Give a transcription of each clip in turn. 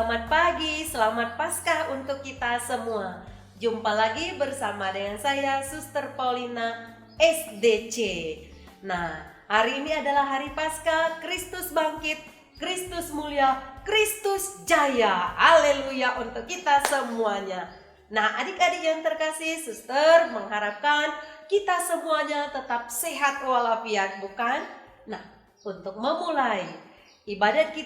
Selamat pagi, selamat Paskah untuk kita semua. Jumpa lagi bersama dengan saya, Suster Paulina, SDC. Nah, hari ini adalah hari Paskah, Kristus bangkit, Kristus mulia, Kristus jaya. Haleluya untuk kita semuanya. Nah, adik-adik yang terkasih, Suster mengharapkan kita semuanya tetap sehat walafiat, bukan? Nah, untuk memulai ibadat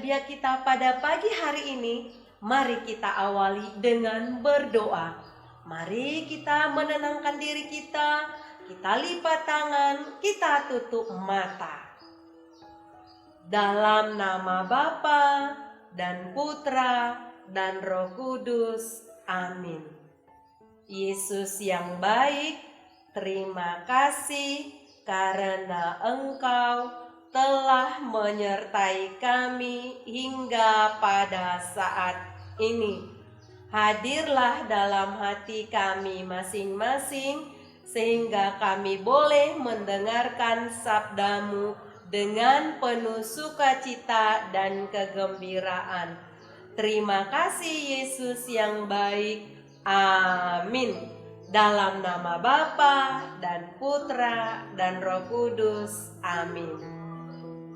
biak kita pada pagi hari ini, mari kita awali dengan berdoa. Mari kita menenangkan diri kita lipat tangan, kita tutup mata. Dalam nama Bapa dan Putra dan Roh Kudus, amin. Yesus yang baik, terima kasih karena Engkau telah menyertai kami hingga pada saat ini. Hadirlah dalam hati kami masing-masing, sehingga kami boleh mendengarkan sabda-Mu dengan penuh sukacita dan kegembiraan. Terima kasih Yesus yang baik. Amin. Dalam nama Bapa dan Putra dan Roh Kudus. Amin.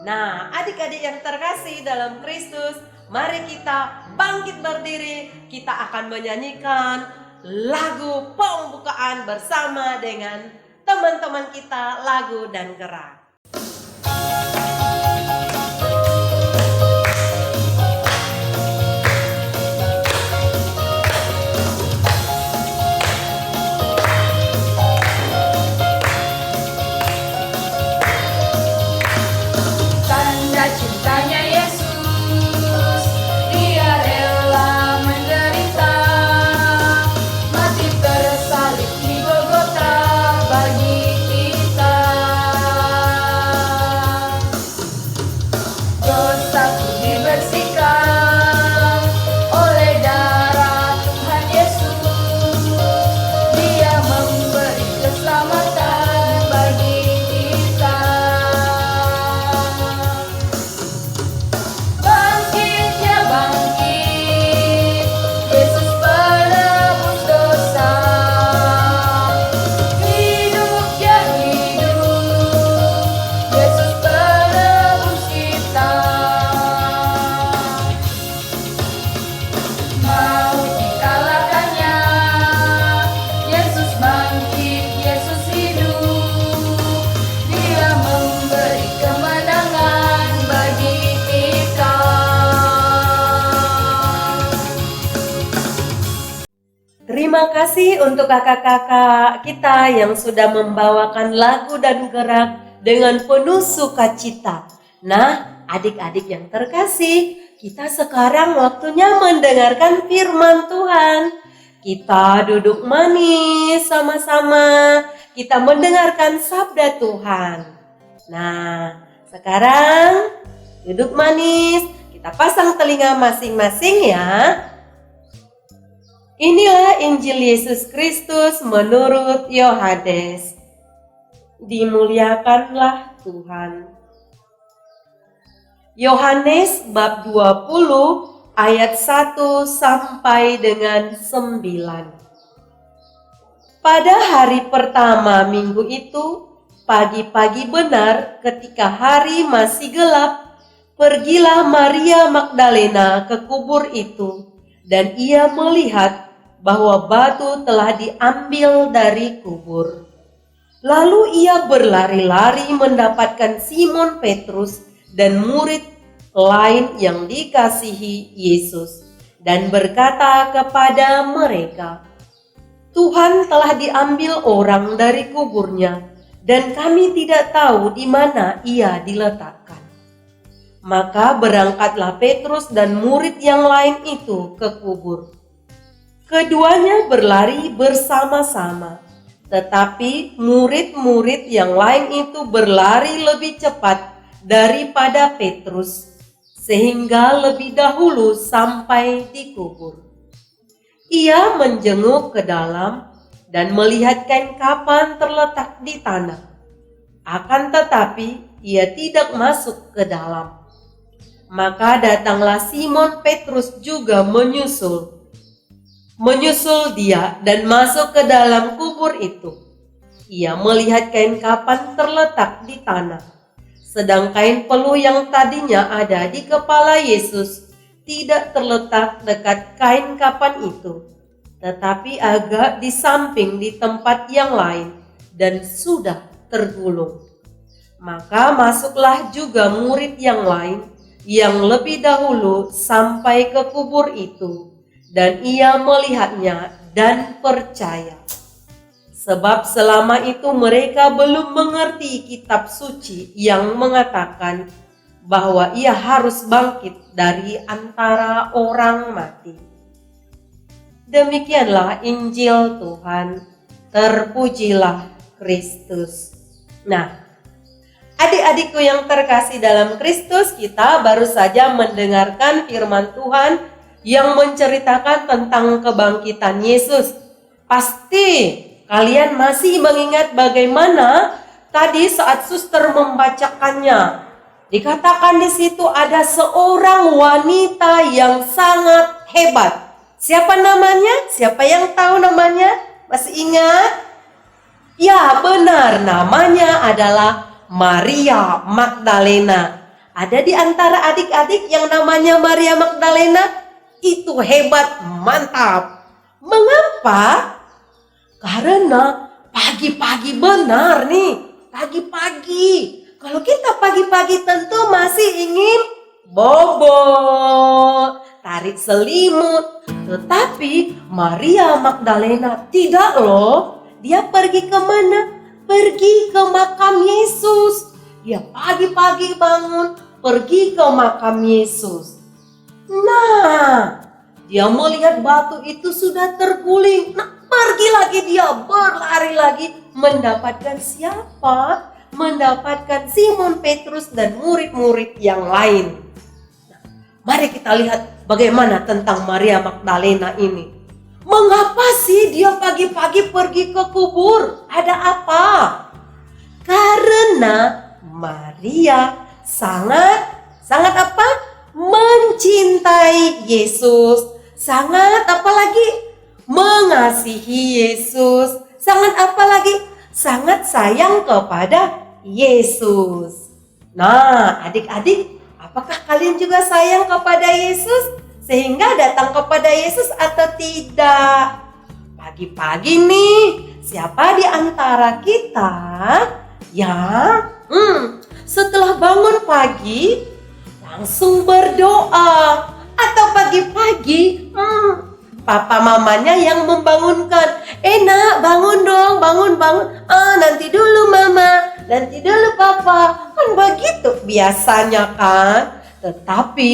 Nah, adik-adik yang terkasih dalam Kristus, mari kita bangkit berdiri. Kita akan menyanyikan lagu pembukaan bersama dengan teman-teman kita, lagu dan gerak. Cintanya Yesus, Dia rela menderita, mati tersalib di Golgota bagi kita. Dosaku dibersihkan oleh darah Tuhan Yesus. Dia memberi keselamatan bagi kita. Terima kasih untuk kakak-kakak kita yang sudah membawakan lagu dan gerak dengan penuh sukacita. Nah, adik-adik yang terkasih, kita sekarang waktunya mendengarkan firman Tuhan. Kita duduk manis sama-sama, kita mendengarkan sabda Tuhan. Nah, sekarang duduk manis, kita pasang telinga masing-masing ya. Inilah Injil Yesus Kristus menurut Yohanes. Dimuliakanlah Tuhan. Yohanes bab 20 ayat 1 sampai dengan 9. Pada hari pertama minggu itu, pagi-pagi benar ketika hari masih gelap, pergilah Maria Magdalena ke kubur itu, dan ia melihat bahwa batu telah diambil dari kubur. Lalu ia berlari-lari mendapatkan Simon Petrus dan murid lain yang dikasihi Yesus, dan berkata kepada mereka, "Tuhan telah diambil orang dari kuburnya, dan kami tidak tahu di mana ia diletakkan." Maka berangkatlah Petrus dan murid yang lain itu ke kubur. Keduanya berlari bersama-sama, tetapi murid-murid yang lain itu berlari lebih cepat daripada Petrus, sehingga lebih dahulu sampai di kubur. Ia menjenguk ke dalam dan melihat kain kafan terletak di tanah. Akan tetapi ia tidak masuk ke dalam. Maka datanglah Simon Petrus juga menyusul dia dan masuk ke dalam kubur itu. Ia melihat kain kapan terletak di tanah, sedang kain peluh yang tadinya ada di kepala Yesus tidak terletak dekat kain kapan itu, tetapi agak di samping di tempat yang lain dan sudah tergulung. Maka masuklah juga murid yang lain yang lebih dahulu sampai ke kubur itu, dan ia melihatnya dan percaya. Sebab selama itu mereka belum mengerti kitab suci yang mengatakan bahwa ia harus bangkit dari antara orang mati. Demikianlah Injil Tuhan. Terpujilah Kristus. Nah, adik-adikku yang terkasih dalam Kristus, kita baru saja mendengarkan firman Tuhan yang menceritakan tentang kebangkitan Yesus. Pasti kalian masih mengingat bagaimana tadi saat suster membacakannya. Dikatakan di situ ada seorang wanita yang sangat hebat. Siapa namanya? Siapa yang tahu namanya? Masih ingat? Ya, benar, namanya adalah Maria Magdalena. Ada di antara adik-adik yang namanya Maria Magdalena? Itu hebat, mantap. Mengapa? Karena pagi-pagi, benar nih, pagi-pagi. Kalau kita pagi-pagi tentu masih ingin bobo, tarik selimut. Tetapi Maria Magdalena tidak loh. Dia pergi kemana? Pergi ke makam Yesus. Dia pagi-pagi bangun, pergi ke makam Yesus. Nah, dia melihat batu itu sudah terguling. Nah, pergi lagi dia, berlari lagi. Mendapatkan siapa? Mendapatkan Simon Petrus dan murid-murid yang lain. Nah, mari kita lihat bagaimana tentang Maria Magdalena ini. Mengapa sih dia pagi-pagi pergi ke kubur? Ada apa? Karena Maria sangat apa? Mencintai Yesus. Sangat apa lagi? Mengasihi Yesus. Sangat apa lagi? Sangat sayang kepada Yesus. Nah, adik-adik, apakah kalian juga sayang kepada Yesus sehingga datang kepada Yesus atau tidak? Pagi-pagi nih, siapa di antara kita yang setelah bangun pagi langsung berdoa? Atau pagi-pagi papa mamanya yang membangunkan. Nak, bangun dong, bangun. Nanti dulu mama, nanti dulu papa. Kan begitu biasanya kan. Tetapi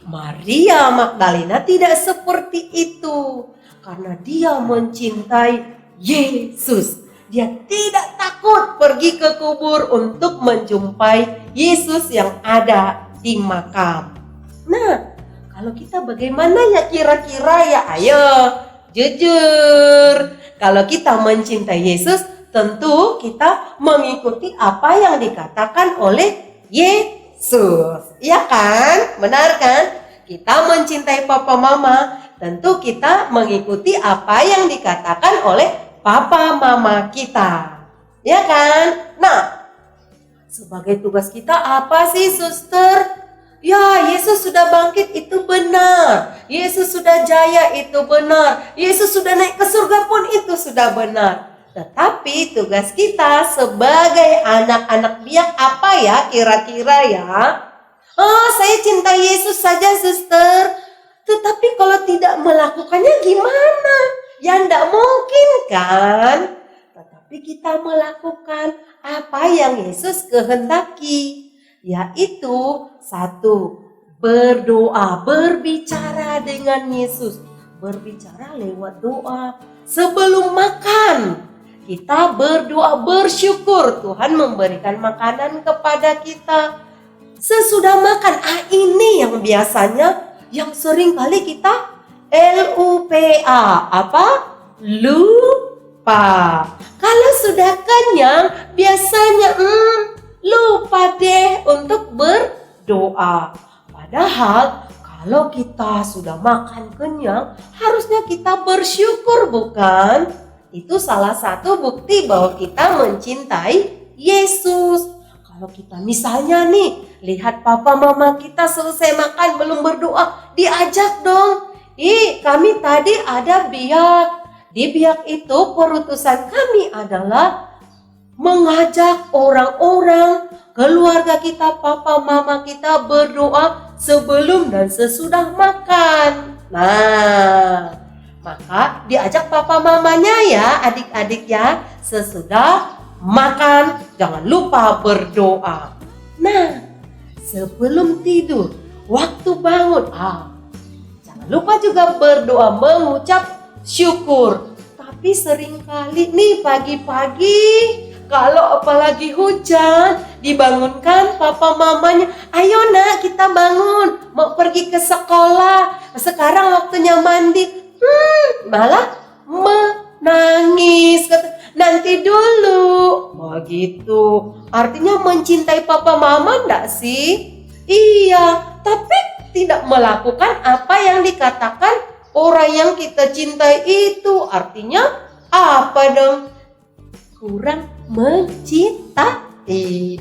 Maria Magdalena tidak seperti itu. Karena dia mencintai Yesus. Dia tidak takut pergi ke kubur untuk menjumpai Yesus yang ada di makam. Nah, kalau kita bagaimana ya kira-kira ya? Ayo, jujur. Kalau kita mencintai Yesus, tentu kita mengikuti apa yang dikatakan oleh Yesus. Iya kan? Benar kan? Kita mencintai papa mama, tentu kita mengikuti apa yang dikatakan oleh papa mama kita. Iya kan? Nah, sebagai tugas kita apa sih, suster? Ya, Yesus sudah bangkit, itu benar. Yesus sudah jaya, itu benar. Yesus sudah naik ke surga pun, itu sudah benar. Tetapi tugas kita sebagai anak-anak biak apa ya kira-kira ya? Saya cinta Yesus saja, suster. Tetapi kalau tidak melakukannya gimana? Ya enggak mungkin kan? Tetapi kita melakukan apa yang Yesus kehendaki. Yaitu satu, berdoa, berbicara dengan Yesus. Berbicara lewat doa. Sebelum makan, kita berdoa bersyukur Tuhan memberikan makanan kepada kita. Sesudah makan, ini yang biasanya, yang sering kali kita LUPA. Apa? Lupa. Kalau sudah kenyang, biasanya lupa deh untuk berdoa. Padahal kalau kita sudah makan kenyang, harusnya kita bersyukur, bukan? Itu salah satu bukti bahwa kita mencintai Yesus. Kalau kita misalnya nih, lihat papa mama kita selesai makan belum berdoa, diajak dong. Kami tadi ada biak. Di biak itu perutusan kami adalah mengajak orang-orang, keluarga kita, papa mama kita berdoa sebelum dan sesudah makan. Nah, maka diajak papa mamanya ya, adik-adik ya, sesudah makan jangan lupa berdoa. Nah, sebelum tidur, waktu bangun, jangan lupa juga berdoa, mengucap syukur. Tapi seringkali nih pagi-pagi, kalau apalagi hujan, dibangunkan papa mamanya, ayo nak kita bangun, mau pergi ke sekolah, sekarang waktunya mandi. Malah menangis, nanti dulu. Begitu, artinya mencintai papa mama enggak sih? Iya, tapi tidak melakukan apa yang dikatakan orang yang kita cintai itu. Artinya apa dong? Kurang mencintai,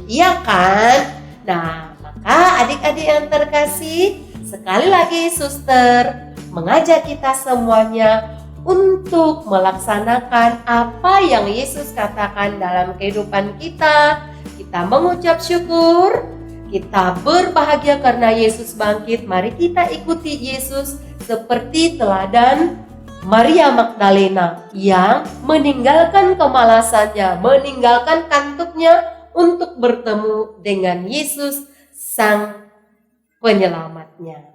iya kan? Nah, maka adik-adik yang terkasih, sekali lagi suster mengajak kita semuanya untuk melaksanakan apa yang Yesus katakan dalam kehidupan kita. Kita mengucap syukur, kita berbahagia karena Yesus bangkit. Mari kita ikuti Yesus seperti teladan Maria Magdalena yang meninggalkan kemalasannya, meninggalkan kantuknya untuk bertemu dengan Yesus Sang Penyelamatnya.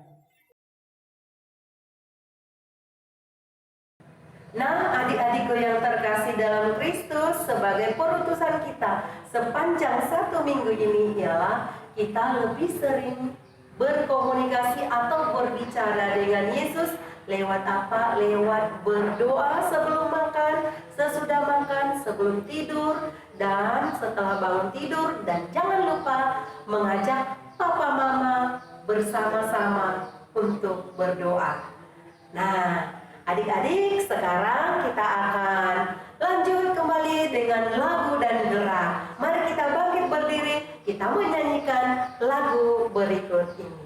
Nah, adik-adikku yang terkasih dalam Kristus, sebagai perutusan kita sepanjang 1 minggu ini ialah kita lebih sering berkomunikasi atau berbicara dengan Yesus lewat apa? Lewat berdoa sebelum makan, sesudah makan, sebelum tidur, dan setelah bangun tidur. Dan jangan lupa mengajak papa mama bersama-sama untuk berdoa. Nah, adik-adik, sekarang kita akan lanjut kembali dengan lagu dan gerak. Mari kita bangkit berdiri, kita menyanyikan lagu berikut ini.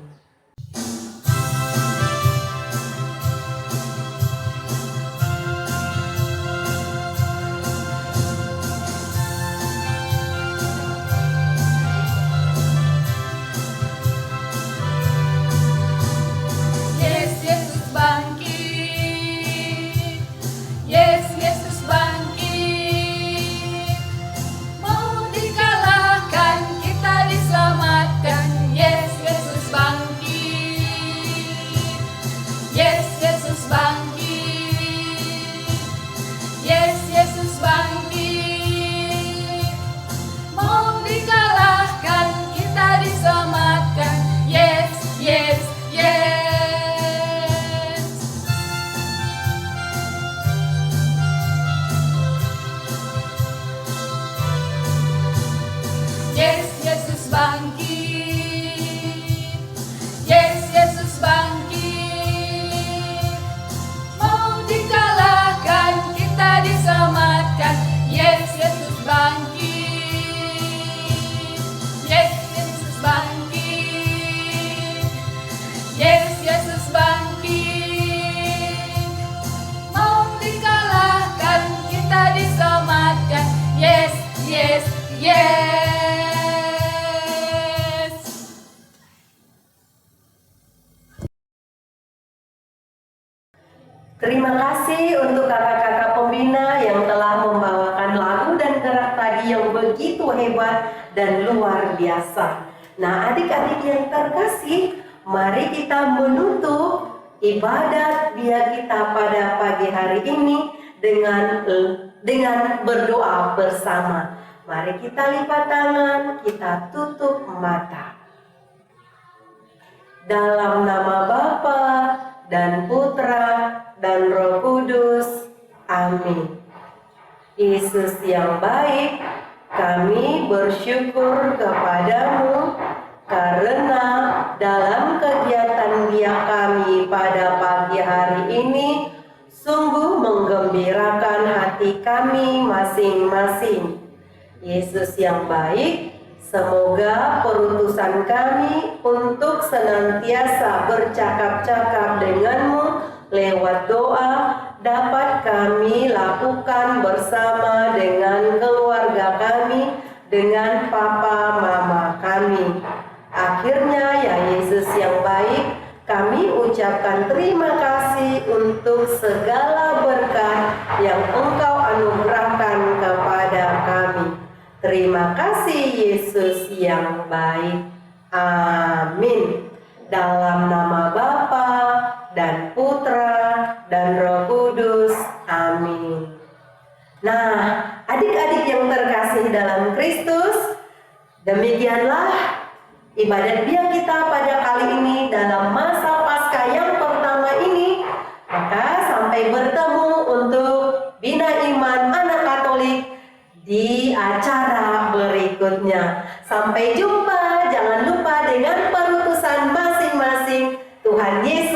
Terima kasih untuk kakak-kakak pembina yang telah membawakan lagu dan gerak tadi yang begitu hebat dan luar biasa. Nah, adik-adik yang terkasih, mari kita menutup ibadat biar kita pada pagi hari ini dengan berdoa bersama. Mari kita lipat tangan, kita tutup mata. Dalam nama Bapa dan Putra dan Roh Kudus. Amin. Yesus yang baik, kami bersyukur kepadamu karena dalam kegiatan biak kami pada pagi hari ini sungguh menggembirakan hati kami masing-masing. Yesus yang baik, semoga perutusan kami untuk senantiasa bercakap-cakap denganmu lewat doa dapat kami lakukan bersama dengan keluarga kami, dengan papa mama kami. Akhirnya ya Yesus yang baik, kami ucapkan terima kasih untuk segala berkat yang Engkau anugerahkan kepada kami. Terima kasih Yesus yang baik. Amin. Dalam nama Bapa dan Putra dan Roh Kudus. Amin. Nah, adik-adik yang terkasih dalam Kristus, demikianlah ibadat biak kita pada kali ini dalam masa Paskah yang pertama ini. Maka sampai bertemu untuk Bina Iman Anak Katolik di acara berikutnya. Sampai jumpa, jangan lupa dengan perutusan masing-masing. Tuhan Yesus